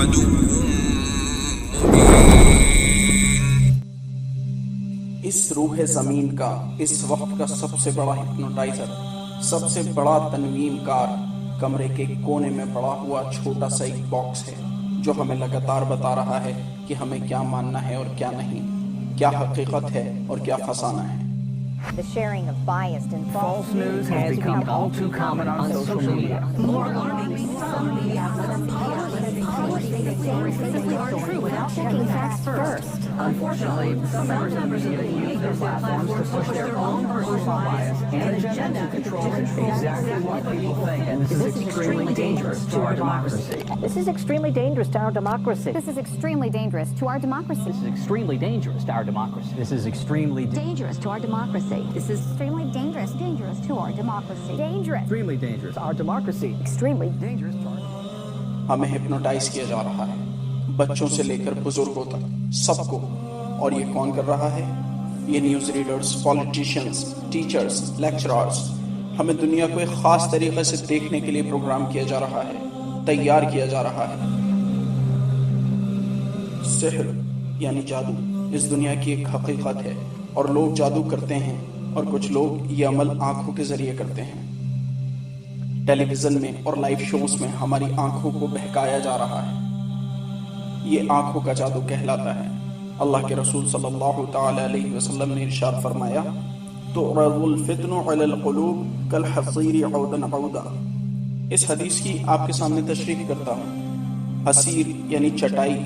عدو مبين. اس روح زمین کا اس وقت کا سب سے بڑا ہپنوٹائزر، سب سے بڑا تنویم کار کمرے کے کونے میں پڑا ہوا چھوٹا سا ایک باکس ہے جو ہمیں لگاتار بتا رہا ہے کہ ہمیں کیا ماننا ہے اور کیا نہیں، کیا حقیقت ہے اور کیا فسانہ ہے. The sharing of biased and false news has become all too common on social media. More alarmingly, some media outlets are true without checking facts first. Unfortunately, some members of the media use their platforms to push their own personal bias and agenda to control exactly what people think. And this is extremely dangerous to our democracy. This is extremely dangerous to our democracy. This is extremely dangerous to our democracy. This is extremely dangerous to our democracy. This is extremely Dangerous to our democracy. This is extremely dangerous to our democracy. Dangerous. extremely dangerous to our democracy. Extremely Dangerous to our ہمیں hypnotise کیا جا رہا ہے، بچوں سے لے کر بزرگوں تک سب کو. اور یہ کون کر رہا ہے؟ یہ نیوز ریڈرز، پولیٹیشنز، ٹیچرز، لیکچرارز. ہمیں دنیا کو ایک خاص طریقے سے دیکھنے کے لیے پروگرام کیا جا رہا ہے، تیار کیا جا رہا ہے. سحر یعنی جادو اس دنیا کی ایک حقیقت ہے، اور لوگ جادو کرتے ہیں، اور کچھ لوگ یہ عمل آنکھوں کے ذریعے کرتے ہیں. ٹیلی ویژن میں اور لائیو شوز میں ہماری آنکھوں کو بہکایا جا رہا ہے. یہ آنکھوں کا جادو کہلاتا ہے. اللہ کے رسول صلی اللہ تعالی علیہ وسلم نے ارشاد فرمایا، تعرض الفتن علی القلوب کالحصیر عودا عودا. اس حدیث کی آپ کے سامنے تشریح کرتا ہوں. حصیر یعنی چٹائی.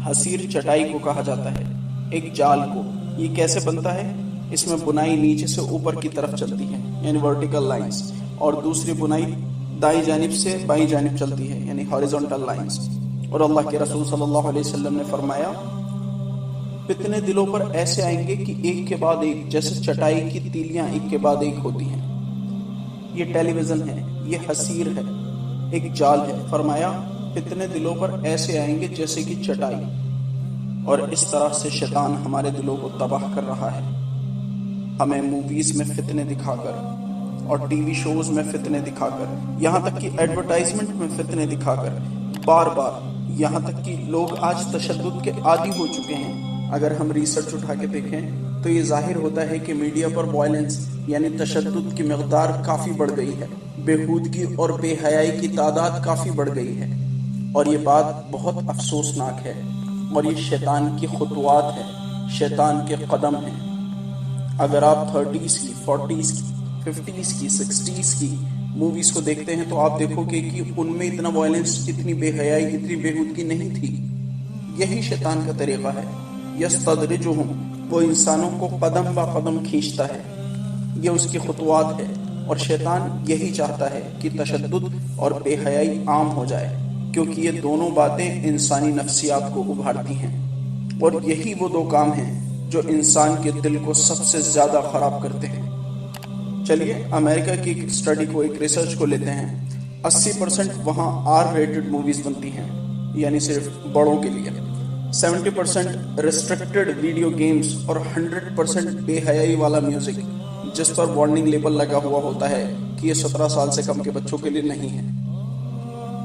حصیر چٹائی کو کہا جاتا ہے، ایک جال کو. یہ کیسے بنتا ہے؟ اس میں بنائی نیچے سے اوپر کی طرف چلتی ہے یعنی ورٹیکل لائنز، اور دوسری بنائی دائیں جانب سے بائیں جانب چلتی ہے یعنی ہاریزونٹل لائنز. اور اللہ کے رسول صلی اللہ علیہ وسلم نے فرمایا، فتنے دلوں پر ایسے آئیں گے کہ ایک کے بعد ایک، جیسے چٹائی کی تیلیاں ایک کے بعد ایک ہوتی ہیں. یہ ٹیلی ویژن ہے، یہ حصیر ہے، ایک جال ہے. فرمایا فتنے دلوں پر ایسے آئیں گے جیسے کہ چٹائی. اور اس طرح سے شیطان ہمارے دلوں کو تباہ کر رہا ہے. ہمیں موویز میں فتنے دکھا کر اور ٹی وی شوز میں فتنے دکھا کر، یہاں تک کہ ایڈورٹائزمنٹ میں فتنے دکھا کر بار بار، یہاں تک کہ لوگ آج تشدد کے عادی ہو چکے ہیں. اگر ہم ریسرچ اٹھا کے دیکھیں تو یہ ظاہر ہوتا ہے کہ میڈیا پر وائلنس یعنی تشدد کی مقدار کافی بڑھ گئی ہے، بےہودگی اور بے حیائی کی تعداد کافی بڑھ گئی ہے. اور یہ بات بہت افسوسناک ہے، اور یہ شیطان کی خطوات ہے، شیطان کے قدم ہیں. اگر آپ 30s کی، 40s کی، 50s کی، 60s کی موویز کو دیکھتے ہیں تو آپ دیکھو گے کہ ان میں اتنا وائلنس، اتنی بے حیائی، اتنی بےہودگی نہیں تھی. یہی شیطان کا طریقہ ہے. یستدرجہم، وہ انسانوں کو قدم با قدم کھینچتا ہے. یہ اس کی خطوات ہے. اور شیطان یہی چاہتا ہے کہ تشدد اور بے حیائی عام ہو جائے، کیونکہ یہ دونوں باتیں انسانی نفسیات کو ابھارتی ہیں. اور یہی وہ دو کام ہیں جو انسان کے دل کو سب سے زیادہ خراب کرتے ہیں. چلیے امریکہ کی ایک اسٹڈی کو، ایک ریسرچ کو لیتے ہیں. 80% وہاں آر ریٹڈ موویز بنتی ہیں، یعنی صرف بڑوں کے لیے. 70% ریسٹرکٹڈ ویڈیو گیمز اور 100% بے حیائی والا میوزک جس پر وارننگ لیبل لگا ہوا ہوتا ہے کہ یہ 17 سال سے کم کے بچوں کے لیے نہیں ہے.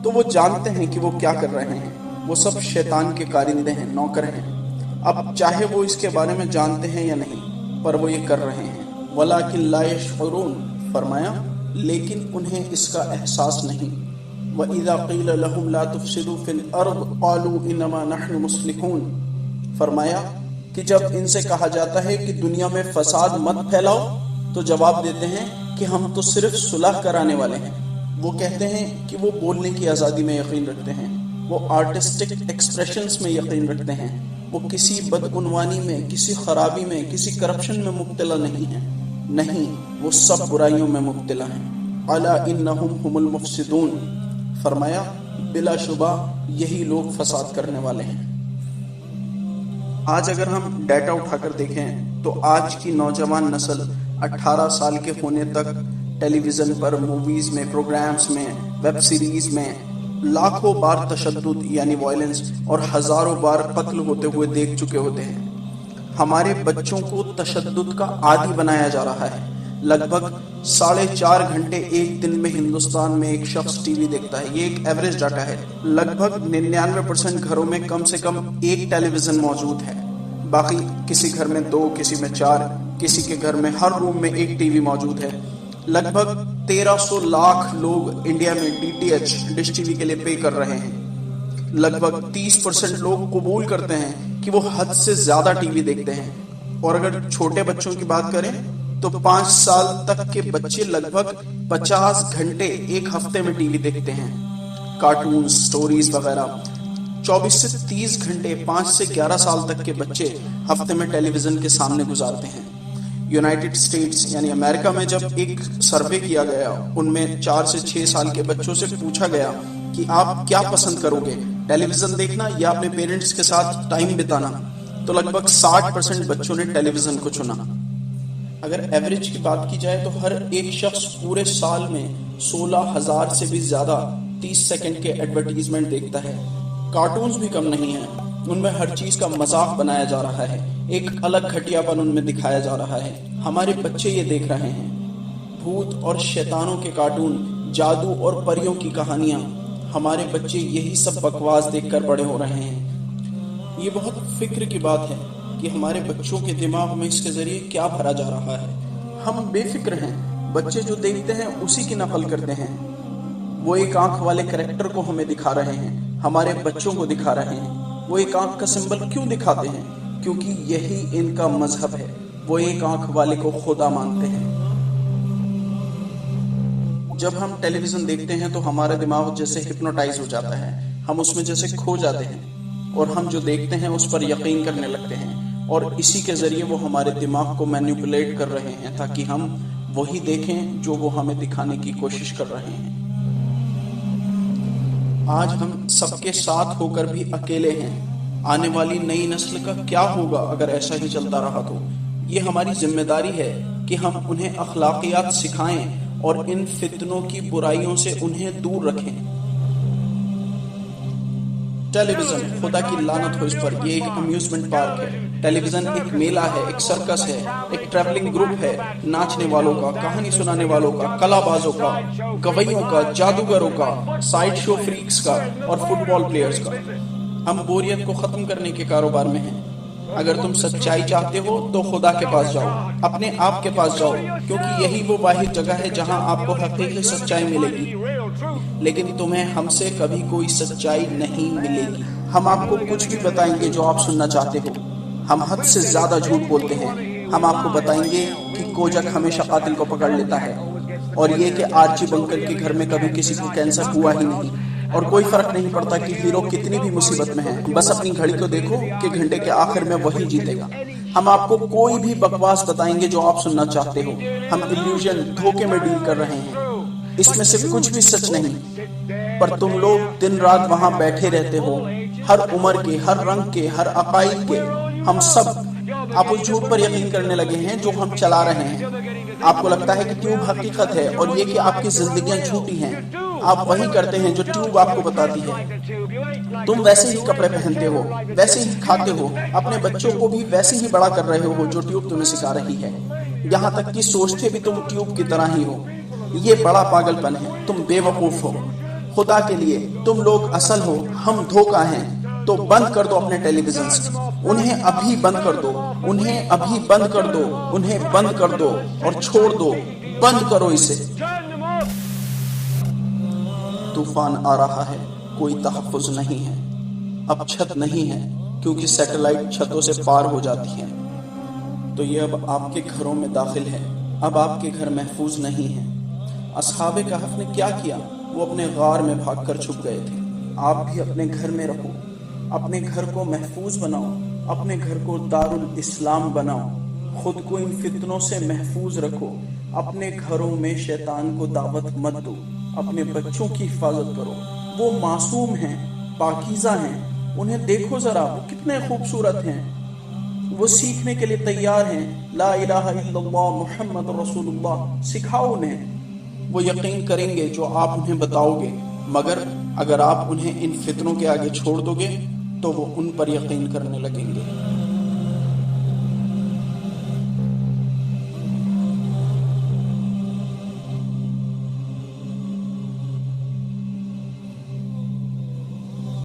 تو وہ جانتے ہیں کہ وہ کیا کر رہے ہیں. وہ سب شیطان کے کارندے ہیں، نوکر ہیں. اب چاہے وہ اس کے بارے میں جانتے ہیں یا نہیں، پر وہ یہ کر رہے ہیں. وَلَكِنْ لَا يَشْعُرُونَ، فرمایا لیکن انہیں اس کا احساس نہیں. وَإِذَا قِيلَ لَهُمْ لَا تُفْسِدُوا فِي الْأَرْضِ قَالُوا إِنَّمَا نَحْنُ مُصْلِحُونَ، فرمایا کہ جب ان سے کہا جاتا ہے کہ دنیا میں فساد مت پھیلاؤ تو جواب دیتے ہیں کہ ہم تو صرف صلح کرانے والے ہیں. وہ کہتے ہیں کہ وہ بولنے کی آزادی میں یقین رکھتے ہیں، وہ آرٹسٹک ایکسپریشنز میں یقین رکھتے ہیں، وہ کسی بدعنوانی میں، کسی خرابی میں، کسی کرپشن میں مبتلا نہیں ہیں. نہیں، وہ سب برائیوں میں مبتلا ہیں. الا انہم هم المفسدون، فرمایا بلا شبہ یہی لوگ فساد کرنے والے ہیں. آج اگر ہم ڈیٹا اٹھا کر دیکھیں تو آج کی نوجوان نسل 18 سال کے ہونے تک ٹیلی ویژن پر، موویز میں، پروگرامز میں، ویب سیریز میں لاکھوں بار تشدد یعنی وائلنس اور ہزاروں بار قتل ہوتے ہوئے دیکھ چکے ہوتے ہیں. ہمارے بچوں کو تشدد کا عادی بنایا جا رہا ہے، لگ بھگ 4.5 گھنٹے ایک دن میں ہندوستان میں ایک شخص ٹی وی دیکھتا ہے. یہ ایک ایوریج ڈاٹا ہے. لگ بھگ 99% گھروں میں کم سے کم ایک ٹیلی ویژن موجود ہے. باقی کسی گھر میں 2, کسی میں 4, کسی کے گھر میں ہر روم میں ایک ٹی وی موجود ہے. لگ بھگ 1300 لاکھ لوگ انڈیا میں DTH ڈش ٹی وی کے لیے پے کر رہے ہیں. لگ بھگ 30% لوگ قبول کرتے ہیں کہ وہ حد سے زیادہ ٹی وی دیکھتے ہیں. اور اگر چھوٹے بچوں کی بات کریں تو 5 سال تک کے بچے لگ بھگ 50 گھنٹے ایک ہفتے میں ٹی وی دیکھتے ہیں. کارٹون، سٹوریز وغیرہ. 24 سے 30 گھنٹے 5 سے 11 سال تک کے بچے ہفتے میں ٹیلی ویژن کے سامنے گزارتے ہیں. یونائٹڈ اسٹیٹس یعنی امریکہ میں جب ایک سروے کیا گیا، ان میں 4 سے 6 سال کے بچوں سے پوچھا گیا کہ آپ کیا پسند کرو گے، ٹیلی ویژن دیکھنا یا اپنے پیرنٹس کے ساتھ ٹائم بتانا، تو لگ بھگ 60% بچوں نے ٹیلی ویژن کو چنا. اگر ایوریج کی بات کی جائے تو ہر ایک شخص پورے سال میں 16,000 سے بھی زیادہ 30 سیکنڈ کے ایڈورٹیزمنٹ دیکھتا ہے. کارٹونز بھی کم نہیں ہیں، ان میں ہر چیز کا مذاق بنایا جا رہا ہے، ایک الگ گھٹیا پن ان میں دکھایا جا رہا ہے. ہمارے بچے یہ دیکھ رہے ہیں. بھوت اور شیطانوں کے کارٹون، جادو اور پریوں کی کہانیاں. ہمارے بچے یہی سب بکواس دیکھ کر بڑے ہو رہے ہیں. یہ بہت فکر کی بات ہے کہ ہمارے بچوں کے دماغ میں اس کے ذریعے کیا بھرا جا رہا ہے. ہم بے فکر ہیں. بچے جو دیکھتے ہیں اسی کی نقل کرتے ہیں. وہ ایک آنکھ والے کریکٹر کو ہمیں دکھا رہے ہیں، ہمارے بچوں کو دکھا رہے ہیں. وہ ایک آنکھ کا سمبل کیوں دکھاتے ہیں؟ کیونکہ یہی ان کا مذہب ہے. وہ ایک آنکھ والے کو خدا مانتے ہیں. جب ہم ٹیلی ویژن دیکھتے ہیں تو ہمارا دماغ جیسے ہپنوٹائز ہو جاتا ہے. ہم اس میں جیسے کھو جاتے ہیں اور ہم جو دیکھتے ہیں اس پر یقین کرنے لگتے ہیں، اور اسی کے ذریعے وہ ہمارے دماغ کو مینیپولیٹ کر رہے ہیں تاکہ ہم وہی دیکھیں جو وہ ہمیں دکھانے کی کوشش کر رہے ہیں. آج ہم سب کے ساتھ ہو کر بھی اکیلے ہیں. آنے والی نئی نسل کا کیا ہوگا اگر ایسا ہی چلتا رہا تو؟ یہ ہماری ذمہ داری ہے کہ ہم انہیں اخلاقیات سکھائیں اور ان فتنوں کی برائیوں سے انہیں دور رکھیں. ٹیلی ویژن، خدا کی لعنت ہو اس پر. یہ ایک امیوزمنٹ پارک ہے. ٹیلی ویژن ایک میلہ ہے، ایک سرکس ہے، ایک ٹریولنگ گروپ ہے. ناچنے والوں کا، کہانی سنانے والوں کا، کلا بازوں کا، گویوں کا، جادوگروں کا، سائیڈ شو فریکس کا اور فٹ بال پلیئرز کا. ہم بوریت کو ختم کرنے کے کاروبار میں ہیں. اگر تم سچائی چاہتے ہو تو خدا کے پاس جاؤ، اپنے آپ کے پاس جاؤ، کیونکہ یہی وہ واحد جگہ ہے جہاں آپ کو حقیقی سچائی ملے گی. لیکن تمہیں ہم سے کبھی کوئی سچائی نہیں ملے گی. ہم آپ کو کچھ بھی بتائیں گے جو آپ سننا چاہتے ہو. ہم حد سے زیادہ جھوٹ بولتے ہیں. ہم آپ کو بتائیں گے کہ کوجک ہمیشہ قاتل کو پکڑ لیتا ہے، اور یہ کہ آرچی بنکر کے گھر میں کبھی کسی کو کینسر ہوا ہی نہیں، اور کوئی فرق نہیں پڑتا کہ ہیرو کتنی بھی مصیبت میں ہے. بس اپنی گھڑی کو دیکھو کہ گھنٹے کے آخر میں وہی جیتے گا. ہم آپ کو کوئی بھی بکواس بتائیں گے جو آپ سننا چاہتے ہو. ہم ایلیوژن، دھوکے میں ڈیل کر رہے ہیں. اس میں سے کچھ بھی سچ نہیں، پر تم لوگ دن رات وہاں بیٹھے رہتے ہو. ہر عمر کے، ہر رنگ کے، ہر عقائد کے. ہم سب آپ اس جھوٹ پر یقین کرنے لگے ہیں جو ہم چلا رہے ہیں. آپ کو لگتا ہے کہ ٹیوب حقیقت ہے اور یہ کہ آپ کی زندگیاں جھوٹی ہیں. آپ وہی کرتے ہیں جو ٹیوب آپ کو بتاتی ہے. تم ویسے ہی کپڑے پہنتے ہو، ویسے ہی کھاتے ہو، اپنے بچوں کو بھی ویسے ہی بڑا کر رہے ہو جو ٹیوب تمہیں سکھا رہی ہے. یہاں تک کہ سوچتے بھی تم ٹیوب کی طرح ہی ہو. یہ بڑا پاگل پن ہے. تم بے وقوف ہو. خدا کے لیے تم لوگ اصل ہو، ہم دھوکہ ہیں. تو بند کر دو اپنے ٹیلی ویژنز. انہیں ابھی بند کر دو. انہیں ابھی بند کر دو. انہیں بند کر دو اور چھوڑ دو. بند کرو اسے. طوفان آ رہا ہے، کوئی تحفظ نہیں ہے. اب چھت نہیں ہے کیونکہ سیٹلائٹ چھتوں سے پار ہو جاتی ہیں. تو یہ اب آپ کے گھروں میں داخل ہے. اب آپ کے گھر محفوظ نہیں ہیں. اصحاب کہف نے کیا کیا؟ وہ اپنے غار میں بھاگ کر چھپ گئے تھے. آپ بھی اپنے گھر میں رہو. اپنے گھر کو محفوظ بناؤ. اپنے گھر کو دارالاسلام بناؤ. خود کو ان فتنوں سے محفوظ رکھو. اپنے گھروں میں شیطان کو دعوت مت دو. اپنے بچوں کی حفاظت کرو. وہ معصوم ہیں، پاکیزہ ہیں. انہیں دیکھو ذرا، وہ کتنے خوبصورت ہیں. وہ سیکھنے کے لیے تیار ہیں. لا الہ الا اللہ محمد رسول اللہ سکھاؤ انہیں. وہ یقین کریں گے جو آپ انہیں بتاؤ گے، مگر اگر آپ انہیں ان فتنوں کے آگے چھوڑ دو گے تو وہ ان پر یقین کرنے لگیں گے.